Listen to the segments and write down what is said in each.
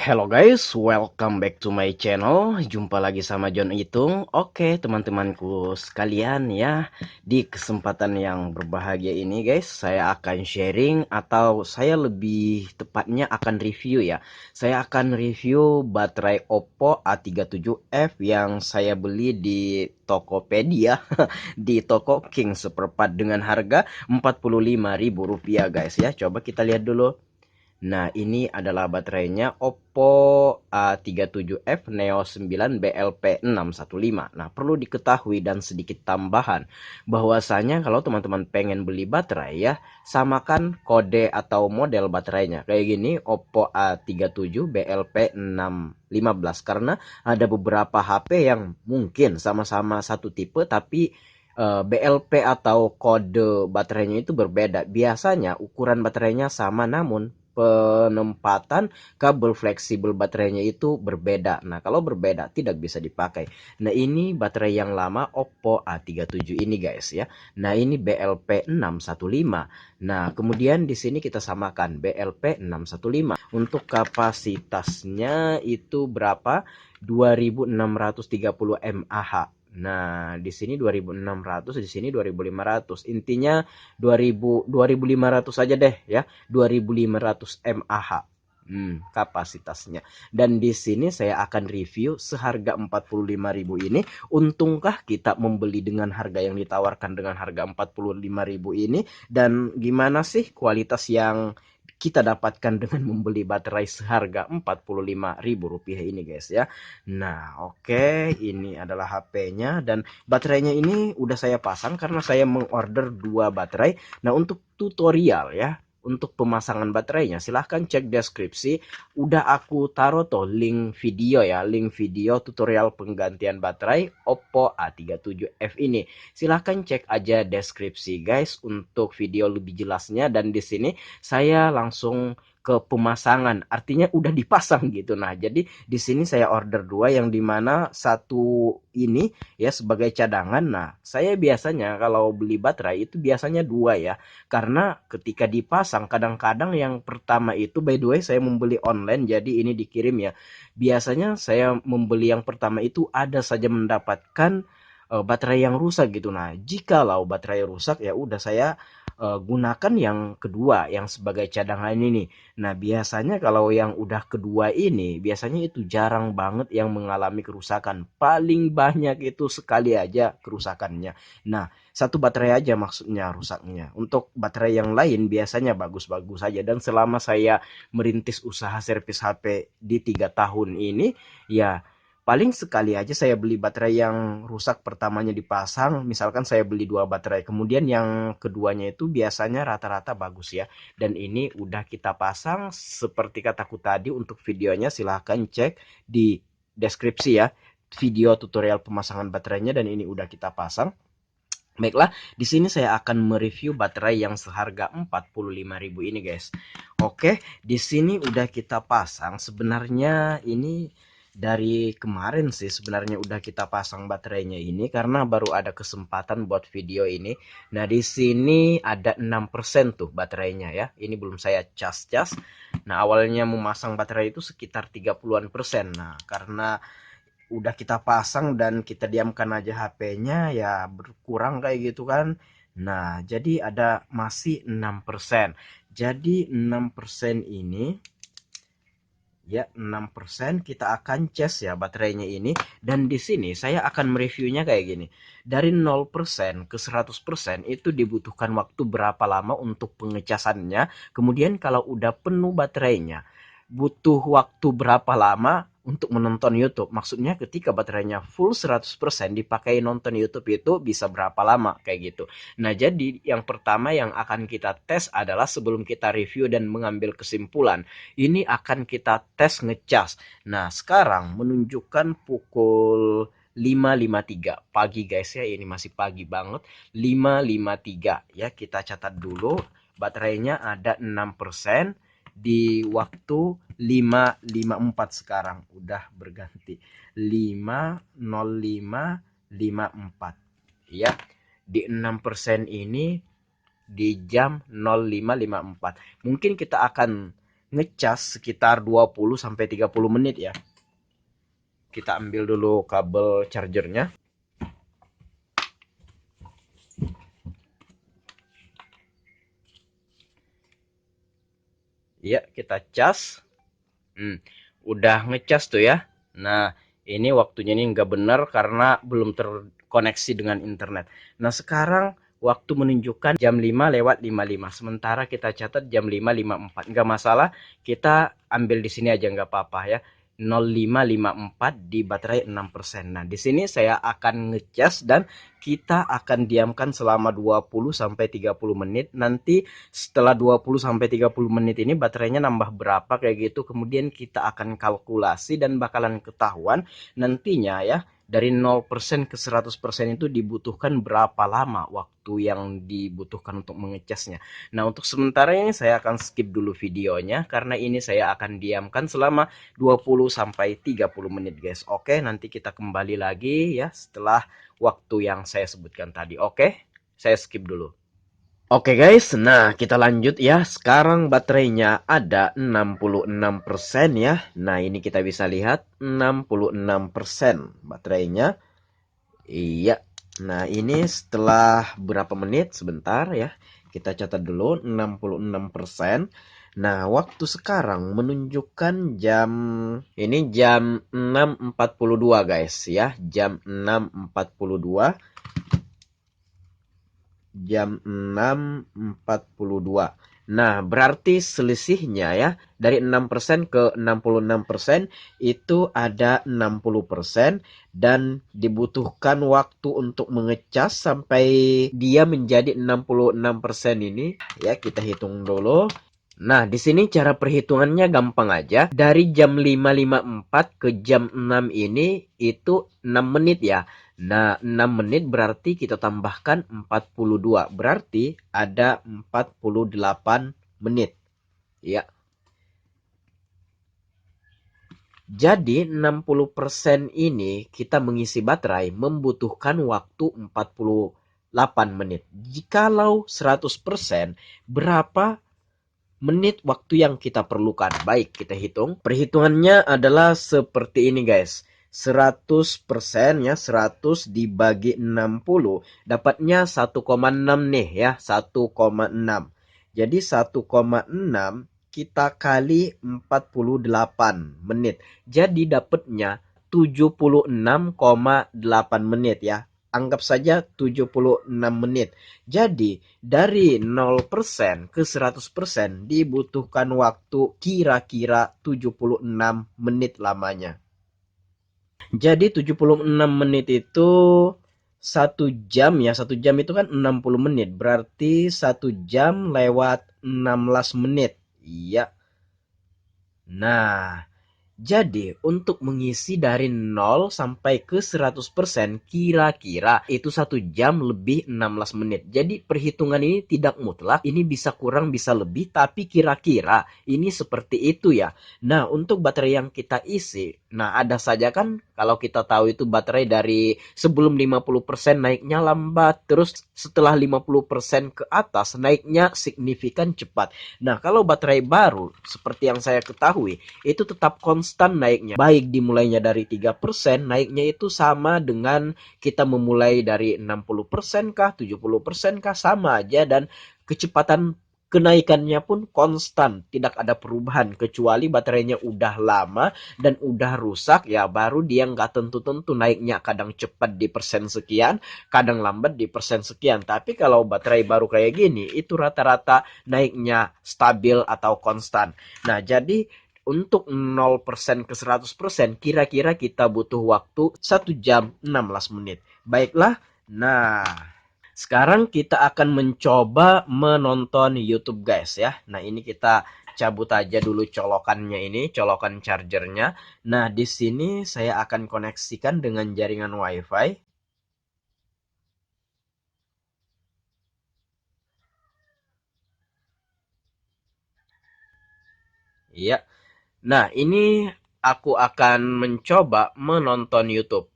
Hello guys, welcome back to my channel. Jumpa lagi sama John Itung. Oke, teman-temanku sekalian ya, di kesempatan yang berbahagia ini guys, saya akan sharing atau saya lebih tepatnya akan review ya. Saya akan review baterai Oppo A37F yang saya beli di Tokopedia, di toko King seperempat dengan harga Rp45.000 guys ya. Coba kita lihat dulu. Nah, ini adalah baterainya Oppo A37F Neo 9 BLP615. Nah, perlu diketahui dan sedikit tambahan bahwasanya kalau teman-teman pengen beli baterai ya, samakan kode atau model baterainya. Kayak gini, Oppo A37 BLP615 karena ada beberapa HP yang mungkin sama-sama satu tipe tapi BLP atau kode baterainya itu berbeda. Biasanya ukuran baterainya sama namun penempatan kabel fleksibel baterainya itu berbeda. Nah, kalau berbeda tidak bisa dipakai. Nah, ini baterai yang lama Oppo A37 ini guys ya. Nah, ini BLP615. Nah, kemudian di sini kita samakan BLP615. Untuk kapasitasnya itu berapa? 2630 mAh. Nah, di sini 2600, di sini 2500. Intinya 2500 aja deh ya. 2500 mAh. Kapasitasnya. Dan di sini saya akan review seharga 45.000 ini. Untungkah kita membeli dengan harga yang ditawarkan dengan harga 45.000 ini? Dan gimana sih kualitas yang kita dapatkan dengan membeli baterai seharga Rp45.000 ini guys ya. Nah, oke, ini adalah HP-nya dan baterainya ini udah saya pasang karena saya mengorder 2 baterai. Nah, untuk tutorial ya, untuk pemasangan baterainya silahkan cek deskripsi. Udah aku taruh tuh link video ya, link video tutorial penggantian baterai Oppo A37F ini. Silahkan cek aja deskripsi guys untuk video lebih jelasnya, dan di sini saya langsung ke pemasangan, artinya udah dipasang gitu. Nah, jadi di sini saya order 2 yang dimana satu ini ya sebagai cadangan. Nah, saya biasanya kalau beli baterai itu biasanya 2 ya. Karena ketika dipasang kadang-kadang yang pertama itu, by the way saya membeli online jadi ini dikirim ya. Biasanya saya membeli yang pertama itu ada saja mendapatkan baterai yang rusak gitu. Nah, jikalau baterai rusak ya udah saya gunakan yang kedua yang sebagai cadangan ini. Nah, biasanya kalau yang udah kedua ini, biasanya itu jarang banget yang mengalami kerusakan. Paling banyak itu sekali aja kerusakannya. Nah, satu baterai aja maksudnya rusaknya. Untuk baterai yang lain biasanya bagus-bagus saja. Dan selama saya merintis usaha servis HP di 3 tahun ini, ya paling sekali aja saya beli baterai yang rusak pertamanya dipasang. Misalkan saya beli 2 baterai, kemudian yang keduanya itu biasanya rata-rata bagus ya. Dan ini udah kita pasang seperti kataku tadi. Untuk videonya silahkan cek di deskripsi ya, video tutorial pemasangan baterainya, dan ini udah kita pasang. Baiklah, di sini saya akan mereview baterai yang seharga 45.000 ini guys. Oke, di sini udah kita pasang. Sebenarnya ini dari kemarin sih sebenarnya udah kita pasang baterainya ini karena baru ada kesempatan buat video ini. Nah, di sini ada 6% tuh baterainya ya. Ini belum saya cas-cas. Nah, awalnya memasang baterai itu sekitar 30-an persen. Nah, karena udah kita pasang dan kita diamkan aja HP-nya ya berkurang kayak gitu kan. Nah, jadi ada masih 6%. Jadi 6% ini ya 6% kita akan cas ya baterainya ini, dan di sini saya akan mereviewnya kayak gini. Dari 0% ke 100% itu dibutuhkan waktu berapa lama untuk pengecasannya. Kemudian kalau udah penuh baterainya butuh waktu berapa lama untuk menonton YouTube. Maksudnya ketika baterainya full 100% dipakai nonton YouTube itu bisa berapa lama kayak gitu. Nah, jadi yang pertama yang akan kita tes adalah sebelum kita review dan mengambil kesimpulan, ini akan kita tes ngecas. Nah, sekarang menunjukkan pukul 5.53 pagi guys ya, ini masih pagi banget. 5.53 ya, kita catat dulu baterainya ada 6% di waktu 5.54 sekarang udah berganti 5.05.54 ya. Di 6% ini di jam 05.54 mungkin kita akan ngecas sekitar 20 sampai 30 menit ya. Kita ambil dulu kabel chargernya. Ya, kita cas. Udah ngecas tuh ya. Nah, ini waktunya ini nggak benar karena belum terkoneksi dengan internet. Nah, sekarang waktu menunjukkan jam 5:55. Sementara kita catat jam 5:54. Nggak masalah, kita ambil di sini aja nggak apa-apa ya. 0554 di baterai 6%. Nah, di sini saya akan ngecas dan kita akan diamkan selama 20 sampai 30 menit. Nanti setelah 20 sampai 30 menit ini baterainya nambah berapa kayak gitu. Kemudian kita akan kalkulasi dan bakalan ketahuan nantinya ya. Dari 0% ke 100% itu dibutuhkan berapa lama waktu yang dibutuhkan untuk mengecasnya. Nah, untuk sementara ini saya akan skip dulu videonya karena ini saya akan diamkan selama 20 sampai 30 menit, guys. Oke, nanti kita kembali lagi ya setelah waktu yang saya sebutkan tadi. Oke, saya skip dulu. Oke guys, nah kita lanjut ya. Sekarang baterainya ada 66% ya. Nah ini kita bisa lihat 66% baterainya. Iya. Nah ini setelah berapa menit? Sebentar ya. Kita catat dulu 66%. Nah waktu sekarang menunjukkan jam ini jam 6.42 guys ya. Jam 6.42. Jam 6.42. Nah, berarti selisihnya ya dari 6% ke 66% itu ada 60% dan dibutuhkan waktu untuk mengecas sampai dia menjadi 66% ini. Ya, kita hitung dulu. Nah, di sini cara perhitungannya gampang aja. Dari jam 5.54 ke jam 6 ini itu 6 menit ya. Nah, 6 menit berarti kita tambahkan 42. Berarti ada 48 menit. Ya. Jadi 60% ini kita mengisi baterai membutuhkan waktu 48 menit. Jikalau 100%, berapa menit waktu yang kita perlukan? Baik, kita hitung. Perhitungannya adalah seperti ini guys. 100% ya, 100 dibagi 60 dapatnya 1,6 nih ya, 1,6. Jadi 1,6 kita kali 48 menit. Jadi dapatnya 76,8 menit ya. Anggap saja 76 menit. Jadi dari 0% ke 100% dibutuhkan waktu kira-kira 76 menit lamanya. Jadi 76 menit itu 1 jam ya. 1 jam itu kan 60 menit. Berarti 1 jam lewat 16 menit. Iya. Nah, jadi, untuk mengisi dari 0 sampai ke 100% kira-kira itu 1 jam lebih 16 menit. Jadi, perhitungan ini tidak mutlak. Ini bisa kurang, bisa lebih. Tapi kira-kira ini seperti itu ya. Nah, untuk baterai yang kita isi. Nah, ada saja kan kalau kita tahu itu baterai dari sebelum 50% naiknya lambat. Terus setelah 50% ke atas naiknya signifikan cepat. Nah, kalau baterai baru seperti yang saya ketahui itu tetap konstan naiknya. Baik dimulainya dari 3%, naiknya itu sama dengan kita memulai dari 60% kah, 70% kah, sama aja dan kecepatan kenaikannya pun konstan, tidak ada perubahan kecuali baterainya udah lama dan udah rusak ya baru dia nggak tentu-tentu naiknya, kadang cepat di persen sekian, kadang lambat di persen sekian. Tapi kalau baterai baru kayak gini itu rata-rata naiknya stabil atau konstan. Nah, jadi untuk 0% ke 100% kira-kira kita butuh waktu 1 jam 16 menit. Baiklah, nah sekarang kita akan mencoba menonton YouTube guys ya. Nah ini kita cabut aja dulu colokannya ini, colokan chargernya. Nah di sini saya akan koneksikan dengan jaringan WiFi. Iya. Nah ini aku akan mencoba menonton YouTube.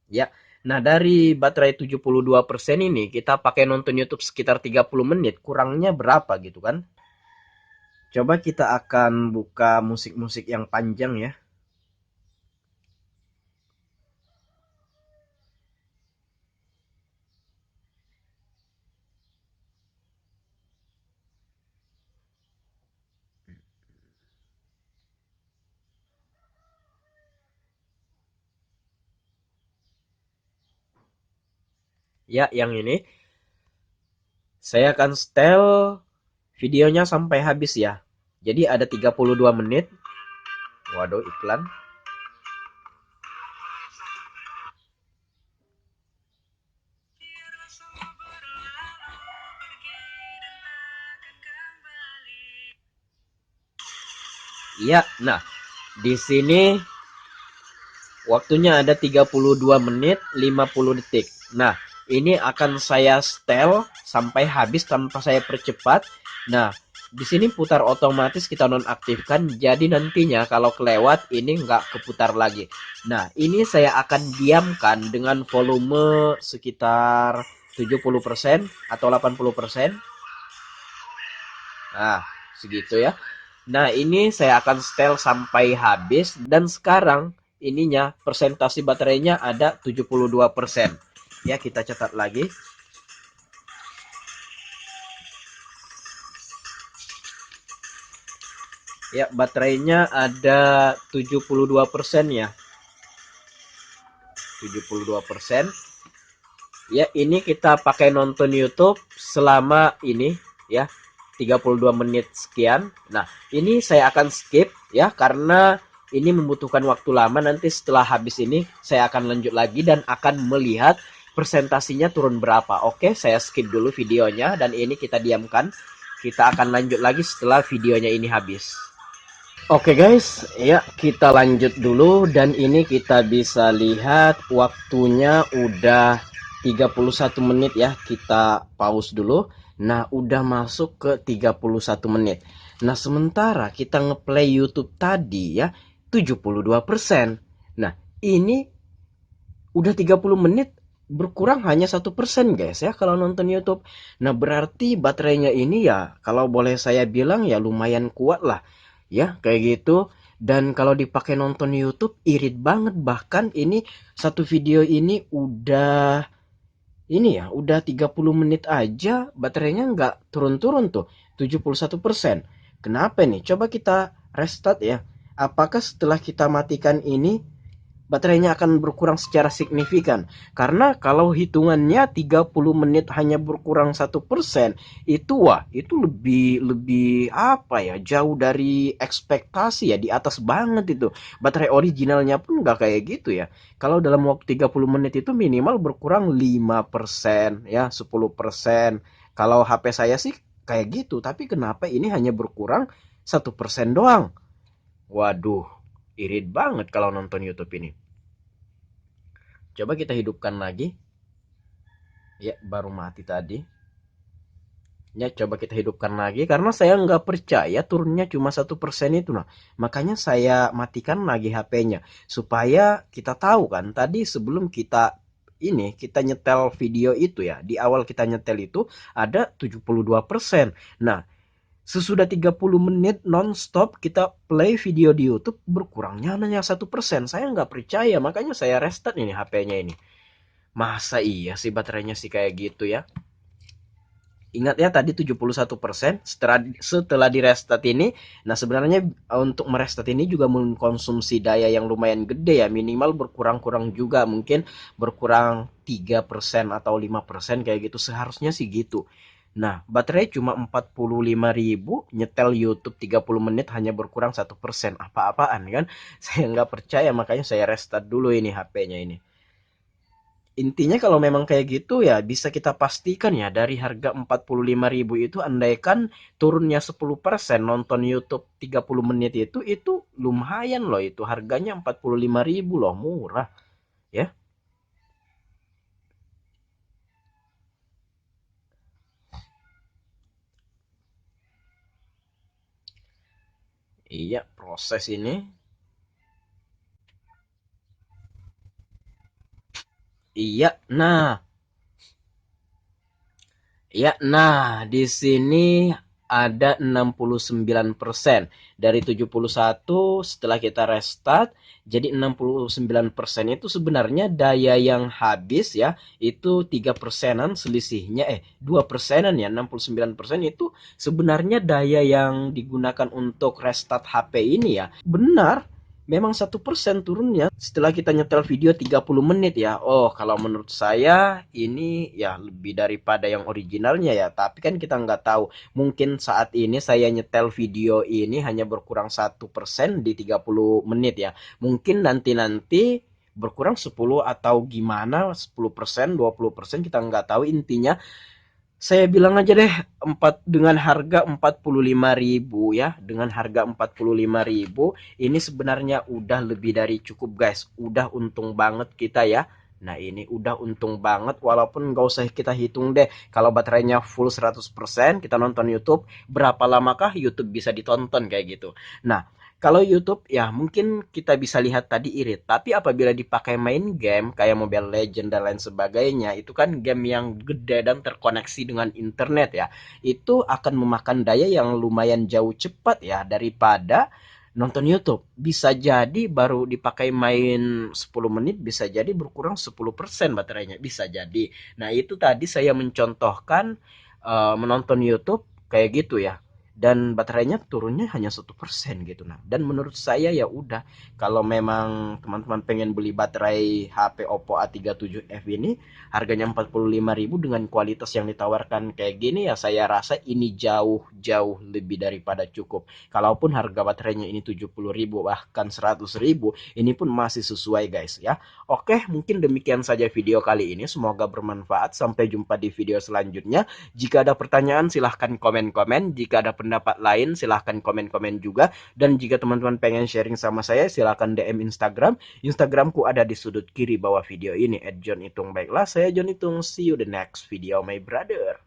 Ya. Nah, dari baterai 72% ini kita pakai nonton YouTube sekitar 30 menit, kurangnya berapa gitu kan? Coba kita akan buka musik-musik yang panjang ya. Ya, yang ini saya akan setel videonya sampai habis ya. Jadi ada 32 menit. Waduh, iklan. Iya, nah di sini waktunya ada 32 menit 50 detik. Nah, ini akan saya setel sampai habis tanpa saya percepat. Nah, di sini putar otomatis kita nonaktifkan. Jadi nantinya kalau kelewat ini nggak keputar lagi. Nah, ini saya akan diamkan dengan volume sekitar 70% atau 80%. Nah, segitu ya. Nah, ini saya akan setel sampai habis dan sekarang ininya persentase baterainya ada 72%. Ya, kita catat lagi. Ya, baterainya ada 72% ya. 72%. Ya, ini kita pakai nonton YouTube selama ini ya 32 menit sekian. Nah, ini saya akan skip ya karena ini membutuhkan waktu lama. Nanti setelah habis ini saya akan lanjut lagi dan akan melihat presentasinya turun berapa. Oke, saya skip dulu videonya dan ini kita diamkan. Kita akan lanjut lagi setelah videonya ini habis. Oke guys, ya kita lanjut dulu dan ini kita bisa lihat waktunya udah 31 menit ya. Kita pause dulu. Nah, udah masuk ke 31 menit. Nah, sementara kita ngeplay YouTube tadi ya 72%. Nah, ini udah 30 menit berkurang hanya 1% guys ya kalau nonton YouTube. Nah, berarti baterainya ini ya kalau boleh saya bilang ya lumayan kuat lah ya kayak gitu. Dan kalau dipakai nonton YouTube irit banget, bahkan ini satu video ini udah 30 menit aja baterainya nggak turun-turun tuh 71%. Kenapa nih? Coba kita restart ya. Apakah setelah kita matikan ini baterainya akan berkurang secara signifikan? Karena kalau hitungannya 30 menit hanya berkurang 1%, itu lebih lebih apa ya, jauh dari ekspektasi ya, di atas banget itu. Baterai originalnya pun nggak kayak gitu ya. Kalau dalam waktu 30 menit itu minimal berkurang 5% ya, 10%. Kalau HP saya sih kayak gitu, tapi kenapa ini hanya berkurang 1% doang? Waduh, irit banget kalau nonton YouTube ini. Coba kita hidupkan lagi. Ya, baru mati tadi. Ya, coba kita hidupkan lagi. Karena saya nggak percaya turunnya cuma 1% itu. Nah, makanya saya matikan lagi HP-nya. Supaya kita tahu kan, tadi sebelum kita nyetel video itu ya. Di awal kita nyetel itu ada 72%. Nah, sesudah 30 menit non-stop kita play video di YouTube berkurangnya hanya 1%. Saya nggak percaya, makanya saya restart ini HP-nya ini. Masa iya sih baterainya sih kayak gitu ya? Ingat ya tadi 71%. Setelah di restart ini, nah sebenarnya untuk merestart ini juga mengkonsumsi daya yang lumayan gede ya, minimal berkurang-kurang juga, mungkin berkurang 3% atau 5% kayak gitu, seharusnya sih gitu. Nah, baterai cuma 45.000, nyetel YouTube 30 menit hanya berkurang 1%. Apa-apaan kan? Saya nggak percaya, makanya saya restart dulu ini HP-nya ini. Intinya kalau memang kayak gitu ya bisa kita pastikan ya dari harga 45.000 itu, andaikan turunnya 10% nonton YouTube 30 menit itu lumayan loh, itu harganya 45.000 loh, murah ya. Iya, proses ini. Iya, nah, iya, nah di sini ada 69%. Dari 71 setelah kita restart, jadi 69% itu sebenarnya daya yang habis ya, itu 3%-an selisihnya, 2%-an ya, 69% itu sebenarnya daya yang digunakan untuk restart HP ini ya. Benar, memang 1% turunnya setelah kita nyetel video 30 menit ya. Oh, kalau menurut saya ini ya lebih daripada yang originalnya ya. Tapi kan kita nggak tahu. Mungkin saat ini saya nyetel video ini hanya berkurang 1% di 30 menit ya. Mungkin nanti-nanti berkurang 10 atau gimana, 10%, 20% kita nggak tahu. Intinya saya bilang aja deh dengan harga 45.000 ya, dengan harga 45.000 ini sebenarnya udah lebih dari cukup guys, udah untung banget kita ya. Nah ini udah untung banget, walaupun nggak usah kita hitung deh, kalau baterainya full 100% kita nonton YouTube, berapa lamakah YouTube bisa ditonton kayak gitu. Nah kalau YouTube ya mungkin kita bisa lihat tadi irit, tapi apabila dipakai main game kayak Mobile Legends dan lain sebagainya, itu kan game yang gede dan terkoneksi dengan internet ya. Itu akan memakan daya yang lumayan jauh cepat ya daripada nonton YouTube. Bisa jadi baru dipakai main 10 menit bisa jadi berkurang 10% baterainya, bisa jadi. Nah, itu tadi saya mencontohkan menonton YouTube kayak gitu ya, dan baterainya turunnya hanya 1% gitu. Nah, dan menurut saya ya udah, kalau memang teman-teman pengen beli baterai HP Oppo A37F ini harganya 45.000 dengan kualitas yang ditawarkan kayak gini ya, saya rasa ini jauh-jauh lebih daripada cukup. Kalaupun harga baterainya ini 70.000 bahkan 100.000, ini pun masih sesuai guys ya. Oke, mungkin demikian saja video kali ini, semoga bermanfaat. Sampai jumpa di video selanjutnya. Jika ada pertanyaan silahkan komen-komen. Jika ada pendapat lain silahkan komen-komen juga. Dan jika teman-teman pengen sharing sama saya silahkan DM Instagram. Instagramku ada di sudut kiri bawah video ini @johnitung. Baiklah, saya John Itung. See you the next video my brother.